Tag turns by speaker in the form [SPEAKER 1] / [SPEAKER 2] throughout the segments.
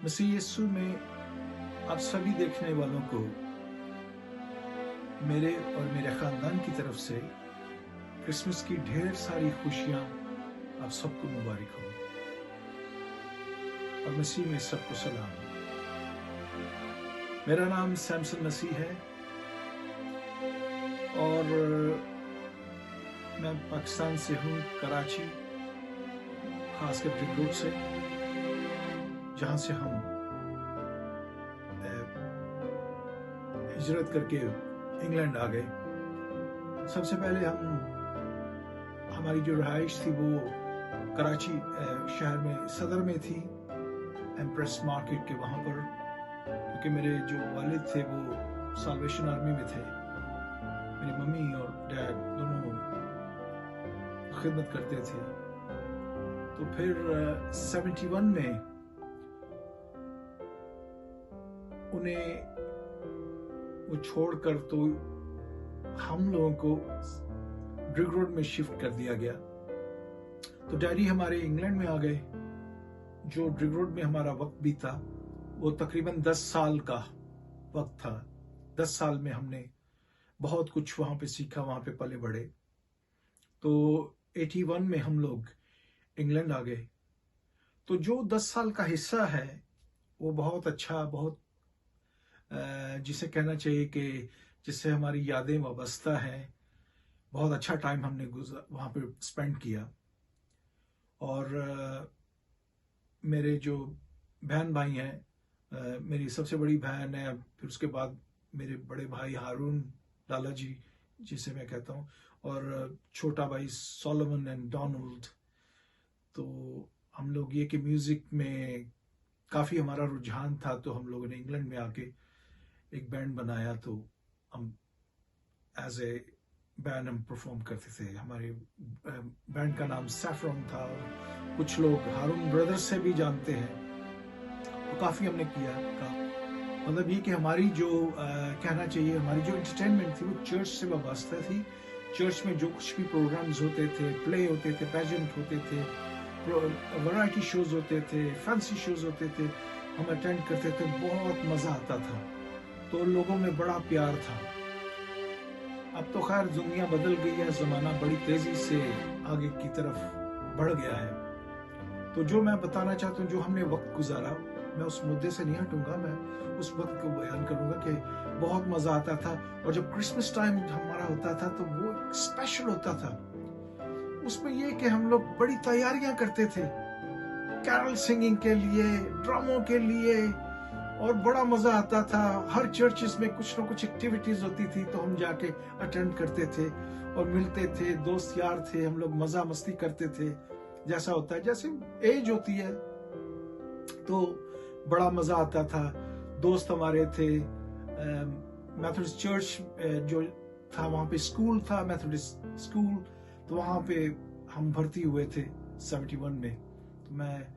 [SPEAKER 1] मसीह यीशु में आप सभी देखने वालों को मेरे और मेरे खानदान की तरफ से क्रिसमस की ढेर सारी खुशियां आप सबको मुबारक हो और मसीह में सबको सलाम। मेरा नाम सैमसन मसीह है और मैं पाकिस्तान से हूँ, कराची, खासकर रिंग से, जहाँ से हम हिजरत करके इंग्लैंड आ गए। सबसे पहले हमारी जो रहाइश थी वो कराची शहर में सदर में थी, एम्प्रेस मार्केट के वहाँ पर, क्योंकि मेरे जो वालिद थे वो साल्वेशन आर्मी में थे। मेरी मम्मी और डैड दोनों खिदमत करते थे। तो फिर 71 में उन्हें वो छोड़कर तो हम लोगों को ड्रिग रोड में शिफ्ट कर दिया गया। तो डैडी हमारे इंग्लैंड में आ गए। जो ड्रिग रोड में हमारा वक्त बीता वो तकरीबन 10 साल का वक्त था। 10 साल में हमने बहुत कुछ वहां पे सीखा, वहां पे पले बढ़े। तो 81 में हम लोग इंग्लैंड आ गए। तो जो 10 साल का हिस्सा है वो बहुत अच्छा, बहुत जिसे कहना चाहिए कि जिससे हमारी यादें वाबस्ता हैं। बहुत अच्छा टाइम हमने वहाँ पे स्पेंड किया। और मेरे जो बहन भाई हैं, मेरी सबसे बड़ी बहन है, फिर उसके बाद मेरे बड़े भाई हारून लाला जी जिसे मैं कहता हूँ, और छोटा भाई सोलोमन एंड डोनाल्ड। तो हम लोग ये कि म्यूजिक में काफ़ी हमारा रुझान था, तो हम लोगों ने इंग्लैंड में आके एक बैंड बनाया। तो हम एज ए बैंड हम परफॉर्म करते थे। हमारे बैंड का नाम सैफरॉन था। कुछ लोग हारून ब्रदर्स से भी जानते हैं। तो काफ़ी हमने किया। मतलब ये कि हमारी जो कहना चाहिए हमारी जो एंटरटेनमेंट थी वो चर्च से वाबस्ता थी। चर्च में जो कुछ भी प्रोग्राम्स होते थे, प्ले होते थे, पेजेंट होते थे, वैरायटी शोज होते थे, फैंसी शोज होते थे, हम अटेंड करते थे। बहुत मज़ा आता था। तो लोगों में बड़ा प्यार था। अब तो खैर दुनिया बदल गई है, ज़माना बड़ी तेज़ी से आगे की तरफ बढ़ गया है। तो जो मैं बताना चाहता हूँ, जो हमने वक्त गुजारा, मैं उस मुद्दे से नहीं हटूंगा। मैं उस वक्त को बयान करूंगा कि बहुत मज़ा आता था। और जब क्रिसमस टाइम हमारा होता था तो वो स्पेशल होता था। उसमें ये कि हम लोग बड़ी तैयारियां करते थे, कैरल सिंगिंग के लिए, ड्रामों के लिए, और बड़ा मज़ा आता था। हर चर्चेस में कुछ ना कुछ एक्टिविटीज़ होती थी, तो हम जाके अटेंड करते थे और मिलते थे। दोस्त यार थे, हम लोग मज़ा मस्ती करते थे। जैसा होता है, जैसे एज होती है, तो बड़ा मज़ा आता था। दोस्त हमारे थे। मेथोडिस्ट चर्च जो था, वहाँ पे स्कूल था, मेथोडिस्ट स्कूल, तो वहाँ पे हम भर्ती हुए थे 71 में। तो मैं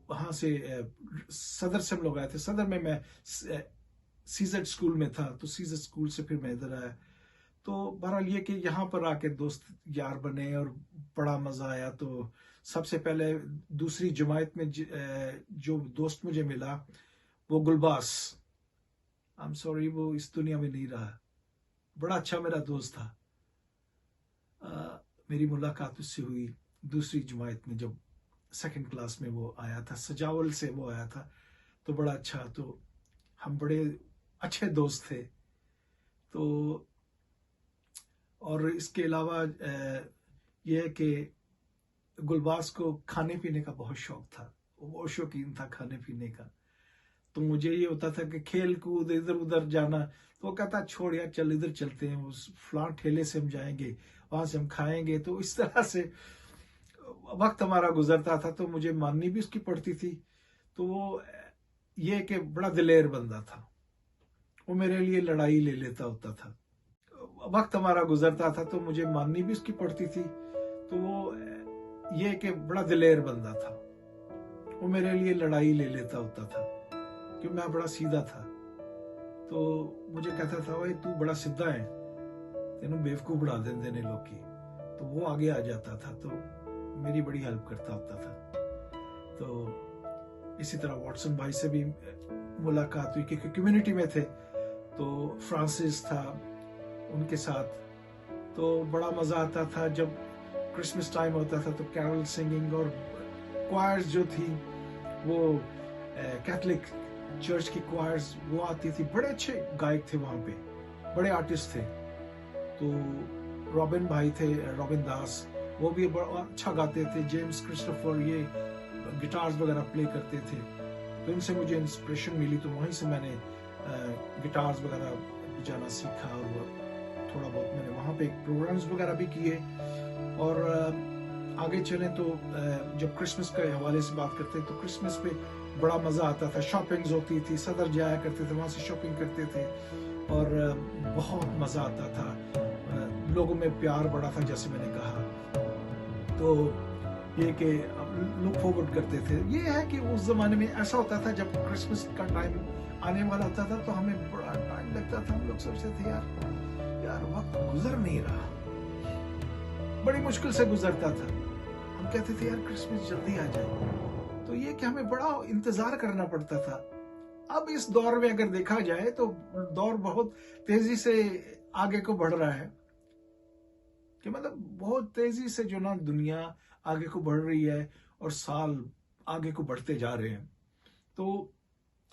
[SPEAKER 1] वहाँ से सदर से हम लोग आए थे। सदर में मैं सीजेड स्कूल में था, तो सीजेड स्कूल से फिर मैं इधर आया। तो बहरहाल ये कि यहाँ पर आके दोस्त यार बने और बड़ा मज़ा आया। तो सबसे पहले दूसरी जमात में जो दोस्त मुझे मिला वो गुलबास, आई एम सॉरी वो इस दुनिया में नहीं रहा। बड़ा अच्छा मेरा दोस्त था। मेरी मुलाकात उससे हुई दूसरी जमात में, जब सेकंड क्लास में वो आया था, सजावल से वो आया था। तो बड़ा अच्छा, तो हम बड़े अच्छे दोस्त थे। तो और इसके अलावा यह है कि गुलबास को खाने पीने का बहुत शौक था। वो बहुत शौकीन था खाने पीने का। तो मुझे ये होता था कि खेल कूद इधर उधर जाना, तो वो कहता छोड़ यार, चल इधर चलते हैं, उस फलां ठेले से हम जाएंगे, वहां से हम खाएंगे। तो इस तरह से वक्त हमारा गुजरता था। तो मुझे माननी भी उसकी पड़ती थी। तो वो ये कि बड़ा दिलेर बंदा था, वो मेरे लिए लड़ाई ले लेता होता था। वक्त हमारा गुजरता था तो मुझे माननी भी उसकी पड़ती थी। तो वो ये कि बड़ा दिलेर बंदा था, वो मेरे लिए लड़ाई ले लेता होता था, क्योंकि मैं बड़ा सीधा था। तो मुझे कहता था भाई तू बड़ा सीधा है, तेनू बेवकूफ बना देंगे ने लोग। तो वो आगे आ जाता था, तो मेरी बड़ी हेल्प करता होता था। तो इसी तरह वॉटसन भाई से भी मुलाकात हुई क्योंकि कम्युनिटी में थे। तो फ्रांसिस था उनके साथ, तो बड़ा मज़ा आता था जब क्रिसमस टाइम होता था तो कैरल सिंगिंग, और क्वायर्स जो थी वो कैथलिक चर्च की क्वायर्स वो आती थी, बड़े अच्छे गायक थे वहाँ पे, बड़े आर्टिस्ट थे। तो रॉबिन भाई थे, रॉबिन दास, वो भी बड़ा अच्छा गाते थे। जेम्स क्रिस्टोफर ये गिटार्स वगैरह प्ले करते थे, तो इनसे मुझे इंस्पिरेशन मिली। तो वहीं से मैंने गिटार्स वगैरह बजाना सीखा, और थोड़ा बहुत मैंने वहाँ पे प्रोग्राम्स वगैरह भी किए। और आगे चलें तो जब क्रिसमस के हवाले से बात करते हैं तो क्रिसमस पे बड़ा मज़ा आता था, शॉपिंग्स होती थी, सदर जाया करते थे, वहाँ से शॉपिंग करते थे, और बहुत मज़ा आता था। लोगों में प्यार बड़ा था, जैसे मैंने कहा। तो ये कि लुक फॉरवर्ड करते थे। ये है कि उस ज़माने में ऐसा होता था, जब क्रिसमस का टाइम आने वाला होता था तो हमें बड़ा टाइम लगता था। हम लोग सोचते थे यार वक्त गुजर नहीं रहा, बड़ी मुश्किल से गुजरता था। हम कहते थे यार क्रिसमस जल्दी आ जाए। तो ये कि हमें बड़ा इंतजार करना पड़ता था। अब इस दौर में अगर देखा जाए तो दौर बहुत तेजी से आगे को बढ़ रहा है, कि मतलब बहुत तेजी से जो ना दुनिया आगे को बढ़ रही है और साल आगे को बढ़ते जा रहे हैं। तो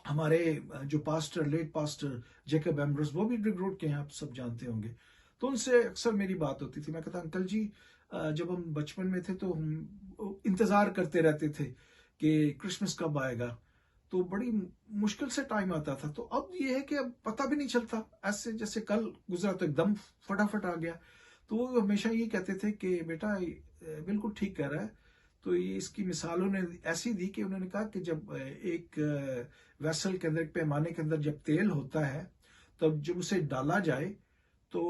[SPEAKER 1] हमारे जो pastor, late pastor Jacob Ambrose, वो भी ड्रिग रोड के हैं, आप सब जानते होंगे। तो उनसे अक्सर मेरी बात होती थी। मैं कहता, अंकल जी जब हम बचपन में थे तो हम इंतजार करते रहते थे कि क्रिसमस कब आएगा, तो बड़ी मुश्किल से टाइम आता था। तो अब ये है कि अब पता भी नहीं चलता, ऐसे जैसे कल गुजरा तो एकदम फटाफट आ गया। तो वो हमेशा ये कहते थे कि बेटा बिल्कुल ठीक कह रहा है। तो ये इसकी मिसालों ने ऐसी दी कि उन्होंने कहा कि जब एक वेसल के अंदर, एक पैमाने के अंदर जब तेल होता है, तब जब उसे डाला जाए तो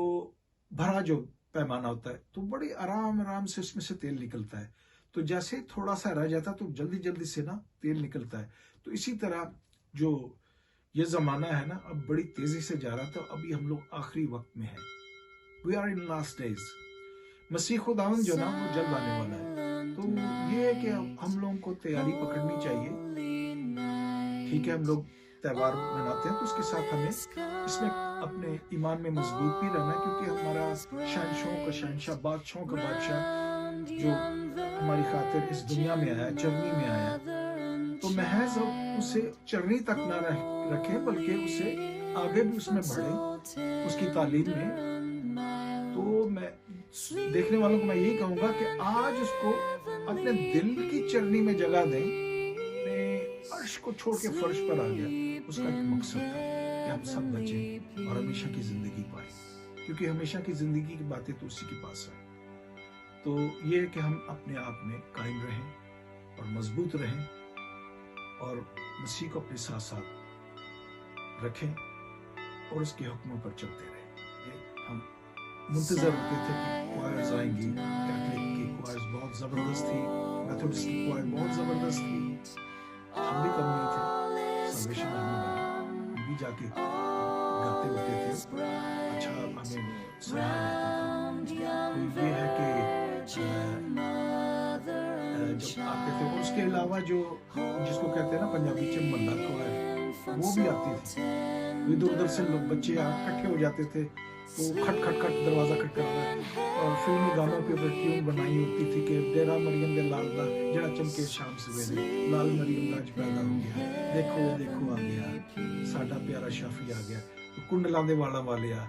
[SPEAKER 1] भरा जो पैमाना होता है तो बड़ी आराम आराम से उसमें से तेल निकलता है। तो जैसे थोड़ा सा रह जाता तो जल्दी जल्दी से ना तेल निकलता है। तो इसी तरह जो ये जमाना है ना, अब बड़ी तेजी से जा रहा था। अभी हम लोग आखिरी वक्त में हैं, we are in last days. मसीह खुदावंद जो ना वो जल्द आने वाला है। तो ये है कि हम लोगों को तैयारी पकड़नी चाहिए। ठीक है, हम लोग त्यौहार मनाते हैं तो उसके साथ हमें इसमें अपने ईमान में मजबूत भी रहना है, क्योंकि हमारा शहंशाहों का शहंशाह, बादशाहों का बादशाह जो हमारी खातिर इस दुनिया में आया, चरनी में आया, तो महज उसे चरनी तक ना रखें बल्कि उसे आगे भी उसमें बढ़े, उसकी तालीम में। तो मैं देखने वालों को मैं यही कहूंगा कि आज उसको अपने दिल की चरनी में जगह दें। अर्श को छोड़ के फर्श पर आ गया, उसका एक मकसद था कि हम सब बचें और हमेशा की जिंदगी पाए, क्योंकि हमेशा की जिंदगी की बातें तो उसी के पास है। तो ये है कि हम अपने आप में कायम रहें और मजबूत रहें और मसीह को अपने साथ साथ रखें और उसके हुक्मों पर चलते रहें। हम मुंतजर होते थे कि क्वायर्स आएंगी। कैथलिक की क्वायर्स बहुत जबरदस्त थी, मेथोडिस्ट की क्वायर बहुत जबरदस्त थी। हम भी कम नहीं थे, सल्वेशन आर्मी वाले, हम भी जाके गाते होते थे, अच्छा हमें सराहा जाता था। तो ये है कि जब आते थे। और उसके अलावा जो जिसको कहते हैं ना पंजाबी च महला क्वायर, वो भी आती थी। इधर उधर से लोग बच्चे इकट्ठे हो जाते थे, तो खट खट खट दरवाजा खटखटाना, और फिल्मी गानों के ऊपर ट्यून बनाई होती थी कि डेरा मरियम दे लाल दा जड़ा चमके शाम सवेरे, लाल मरियम दा अज पैदा हो गया, देखो देखो आ गया साडा प्यारा शाफी आ गया, कुंडलां दे वाला वालिया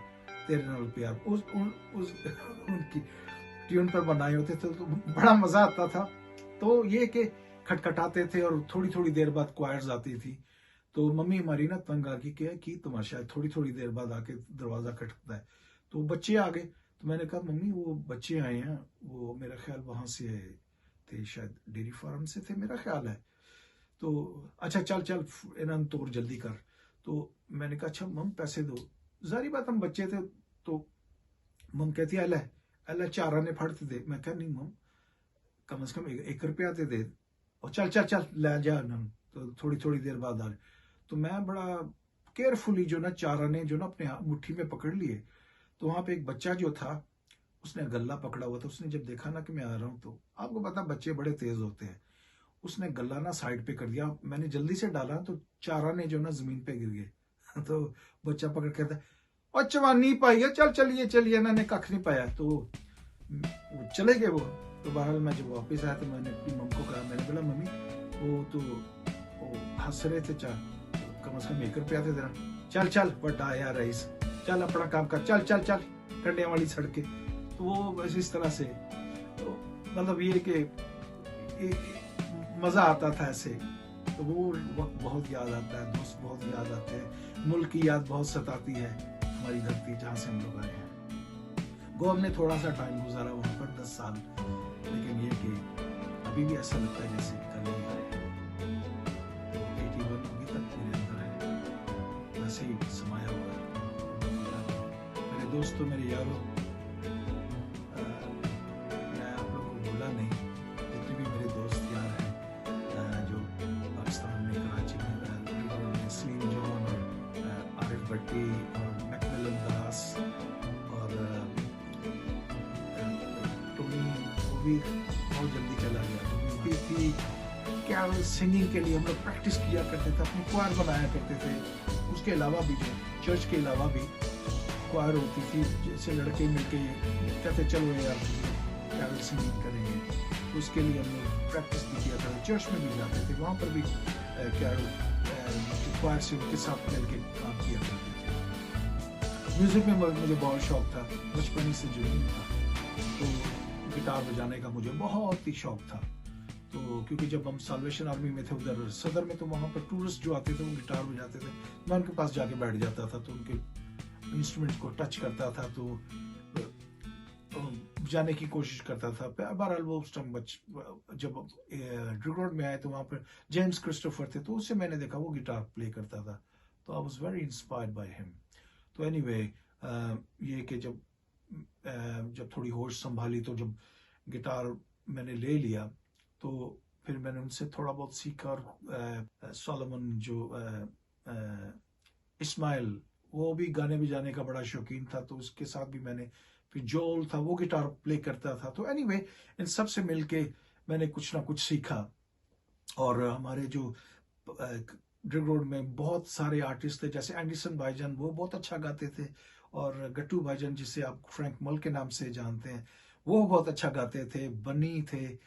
[SPEAKER 1] तेरे नाल प्यार। उस उनकी ट्यून पर बनाए होते थे, तो बड़ा मजा आता था। तो ये कि खटखटाते थे और थोड़ी थोड़ी देर बाद क्वायर्स आती थी। तो मम्मी हमारी ना तंग आ गई कि तमाशा है, थोड़ी थोड़ी देर बाद आके दरवाजा खटकता है। तो बच्चे आ गए, तो मैंने कहा मम्मी वो बच्चे आए हैं, वो मेरा ख्याल वहां से थे, शायद डेयरी फार्म से थे मेरा ख्याल है। तो अच्छा चल चल इन्होंने तोड़ जल्दी कर। तो मैंने कहा अच्छा मम पैसे दो। जारी बात हम बच्चे थे। तो मम कहती है अल्लाह 4 आने फड़ते दे। मैं कहा नहीं मम, कम से कम 1 रुपया दे। और चल चल चल ले जा। तो थोड़ी थोड़ी देर बाद आ। तो मैं बड़ा केयरफुली जो ना 4 आने जो ना अपने मुट्ठी में पकड़ लिए। तो वहां पे एक बच्चा जो था उसने गल्ला पकड़ा हुआ था। उसने जब देखा ना कि मैं आ रहा हूं, तो आपको पता बच्चे बड़े तेज होते हैं, उसने गला ना साइड पे कर दिया, मैंने जल्दी से डाला तो 4 आने जो ना जमीन पे गिर गए। तो बच्चा पकड़ कहता है, और चवानी पाई है, चल चलिए चलिए, इन्होंने कख नहीं पाया। तो वो चले गए वो। तो बहरहाल मैं जब वापस आया तो मैंने अपनी मम को कहा, मैंने बोला मम्मी वो तो वो हंस रहे थे, चार कम से कम 1 रुपया थे देना, चल चल बड़ा यार रईस, चल अपना काम कर, चल चल चल कंडिया वाली सड़कें। तो वो बस इस तरह से, तो मतलब ये कि मजा आता था ऐसे। तो वो वक्त बहुत याद आता है, दोस्त बहुत याद आते हैं, मुल्क की याद बहुत सताती है, हमारी धरती जहाँ से हम लोग आए हैं। गो हमने थोड़ा सा टाइम गुजारा वहाँ पर 10 साल, लेकिन ये कि अभी भी ऐसा लगता है जैसे कल ही आए हैं। 81 अभी तक मेरे अंदर है, वैसे ही समाया हुआ है। मेरे दोस्तों, मेरे यारों, मैं आप लोगों को भूला नहीं, जितने भी मेरे दोस्त यार हैं जो पाकिस्तान में कराची में, सलीम जॉन और आरिफ भट्टी और मैकमिलन दास और टोनी, वो भी बहुत जल्दी चला गया। वो भी थी कैरल सिंगिंग के लिए हम लोग प्रैक्टिस किया करते थे, अपनी क्वायर बनाया करते थे। उसके अलावा भी जो चर्च के अलावा भी क्वायर होती थी, जैसे लड़के मिलके कहते चलो यार कैरल सिंगिंग करेंगे, उसके लिए हम लोग प्रैक्टिस भी किया था। चर्च में भी जाते थे, वहाँ पर भी कैरल क्वायर से उनके साथ मिलके काम किया करते थे। म्यूजिक में मुझे बहुत शौक था, बचपन से जुनून था, तो गिटार बजाने का मुझे बहुत ही शौक था। तो क्योंकि जब हम साल्वेशन आर्मी में थे उधर सदर में, तो वहाँ पर टूरिस्ट जो आते थे वो गिटार बजाते थे, मैं उनके पास जाके बैठ जाता था, तो उनके इंस्ट्रूमेंट्स को टच करता था, तो बजाने की कोशिश करता था। बहरहाल वो उस टाइम जब ड्रिगरोड में आए तो वहाँ पर जेम्स क्रिस्टोफर थे, तो उससे मैंने देखा वो गिटार प्ले करता था, तो I was very inspired by him. तो एनीवे ये कि जब थोड़ी होश संभाली, तो जब गिटार मैंने ले लिया, तो फिर मैंने उनसे थोड़ा बहुत सीखा। और सोलोमन जो इस्माइल, वो भी गाने बजाने का बड़ा शौकीन था, तो उसके साथ भी मैंने, फिर जोल था वो गिटार प्ले करता था। तो एनीवे इन सब से मिलके मैंने कुछ ना कुछ सीखा। और हमारे जो ड्रिग रोड में बहुत सारे आर्टिस्ट थे, जैसे एंडरसन भाईजान, वो बहुत अच्छा गाते थे, और गट्टू भाईजान जिसे आप फ्रैंक मल के नाम से जानते हैं, वो बहुत अच्छा गाते थे। बनी थे,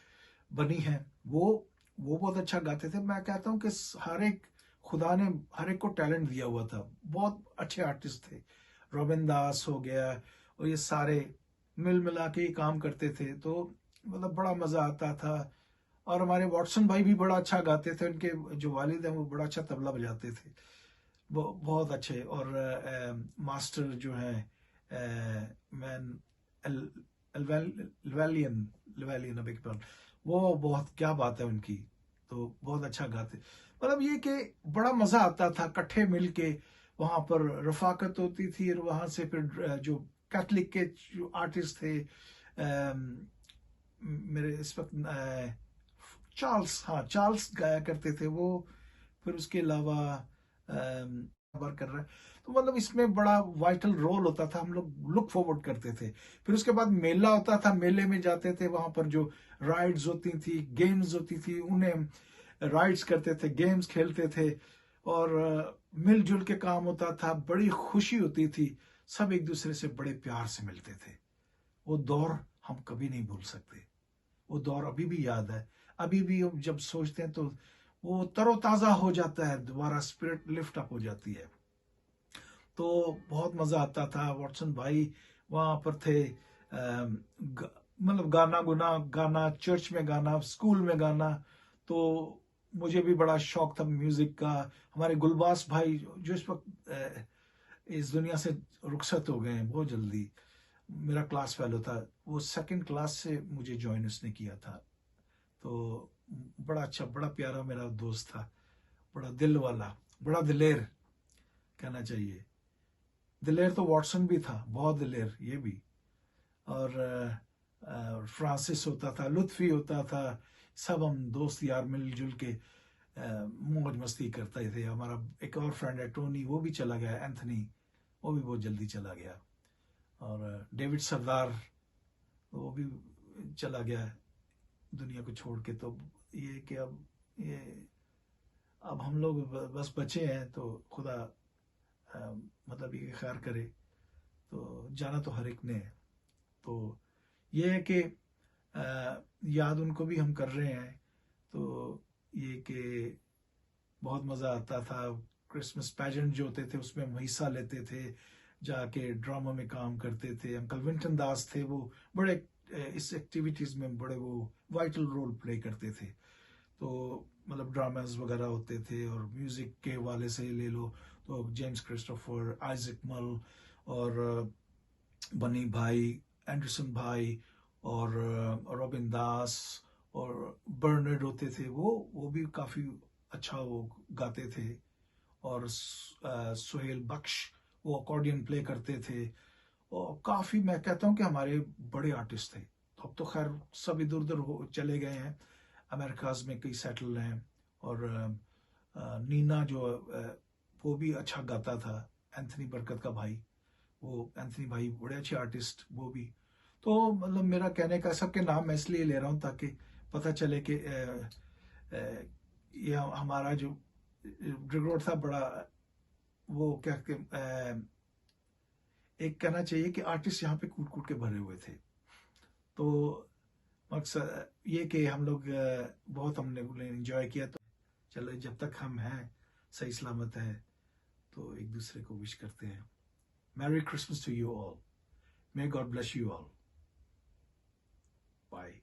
[SPEAKER 1] बनी है, वो बहुत अच्छा गाते थे। मैं कहता हूँ कि हर एक, खुदा ने हर एक को टैलेंट दिया हुआ था, बहुत अच्छे आर्टिस्ट थे। रोबिन दास हो गया, और ये सारे मिल मिला के ही काम करते थे, तो मतलब बड़ा मजा आता था। और हमारे वॉटसन भाई भी बड़ा अच्छा गाते थे, उनके जो वालिद हैं वो बड़ा अच्छा तबला बजाते थे, वो बहुत अच्छे। और मास्टर जो हैं मैन लवेलियन अभी वो बहुत, क्या बात है उनकी, तो बहुत अच्छा गाते। मतलब ये कि बड़ा मजा आता था इकट्ठे मिलके, वहां पर रफाकत होती थी। और वहां से फिर जो कैथलिक के जो आर्टिस्ट थे, मेरे इस वक्त चार्ल्स, हाँ चार्ल्स गाया करते थे वो। फिर उसके अलावा बार कर रहा है, तो मतलब इसमें बड़ा वाइटल रोल होता था, हम लोग लुक फॉरवर्ड करते थे। फिर उसके बाद मेला होता था, मेले में जाते थे, वहां पर जो राइड्स होती थी, गेम्स होती थी, उन्हें राइड्स करते थे, गेम्स खेलते थे, और मिलजुल के काम होता था, बड़ी खुशी होती थी, सब एक दूसरे से बड़े प्यार से मिलते थे। वो दौर हम कभी नहीं भूल सकते, वो दौर अभी भी याद है। अभी भी हम जब सोचते हैं तो वो तरोताजा हो जाता है, दोबारा स्पिरिट लिफ्ट अप हो जाती है। तो बहुत मजा आता था। वॉटसन भाई वहां पर थे, मतलब गाना गुना गाना, चर्च में गाना, स्कूल में गाना, तो मुझे भी बड़ा शौक था म्यूजिक का। हमारे गुलबास भाई जो इस वक्त इस दुनिया से रुखसत हो गए हैं बहुत जल्दी, मेरा क्लास फेलो था, वो 2nd क्लास से मुझे ज्वाइन उसने किया था। तो बड़ा अच्छा, बड़ा प्यारा मेरा दोस्त था, बड़ा दिल वाला, बड़ा दिलेर कहना चाहिए। दिलेर तो वॉटसन भी था, बहुत दिलेर ये भी। और फ्रांसिस होता था, लुत्फी होता था, सब हम दोस्त यार मिलजुल के मौज मस्ती करते थे। हमारा एक और फ्रेंड है टोनी, वो भी चला गया, एंथनी, वो भी बहुत जल्दी चला गया। और डेविड सरदार, वो भी चला गया दुनिया को छोड़ के। तो ये कि अब हम लोग बस बचे हैं, तो खुदा मतलब ये खैर करे। तो जाना तो हर एक ने है। तो ये है कि याद उनको भी हम कर रहे हैं। तो ये कि बहुत मज़ा आता था। क्रिसमस पैजेंट जो होते थे उसमें हम हिस्सा लेते थे, जाके ड्रामा में काम करते थे। अंकल विंटन दास थे, वो बड़े इस एक्टिविटीज़ में बड़े वो वाइटल रोल प्ले करते थे। तो मतलब ड्रामास वगैरह होते थे, और म्यूज़िक के वाले से ले लो तो जेम्स क्रिस्टोफर, आइजक मल, और बनी भाई, एंडरसन भाई, और रॉबिन दास, और बर्नर्ड होते थे। वो भी काफ़ी अच्छा वो गाते थे। और सुहेल बख्श, वो अकॉर्डियन प्ले करते थे। और काफ़ी, मैं कहता हूँ कि हमारे बड़े आर्टिस्ट थे। तो अब तो खैर सब इधर उधर हो चले गए हैं, अमेरिकाज में कई सेटल हैं। और नीना जो वो भी अच्छा गाता था, एंथनी बरकत का भाई, वो एंथनी भाई बड़े अच्छे आर्टिस्ट वो भी। तो मतलब मेरा कहने का, सबके नाम मैं इसलिए ले रहा हूँ ताकि पता चले कि ये हमारा जो रिकॉर्ड था बड़ा, वो क्या एक कहना चाहिए कि आर्टिस्ट यहाँ पे कूट कूट के भरे हुए थे। तो मकसद ये कि हम लोग बहुत हमने एंजॉय किया। तो चलो, जब तक हम हैं सही सलामत है, तो एक दूसरे को विश करते हैं। Merry Christmas to you all. May God bless you all. Bye.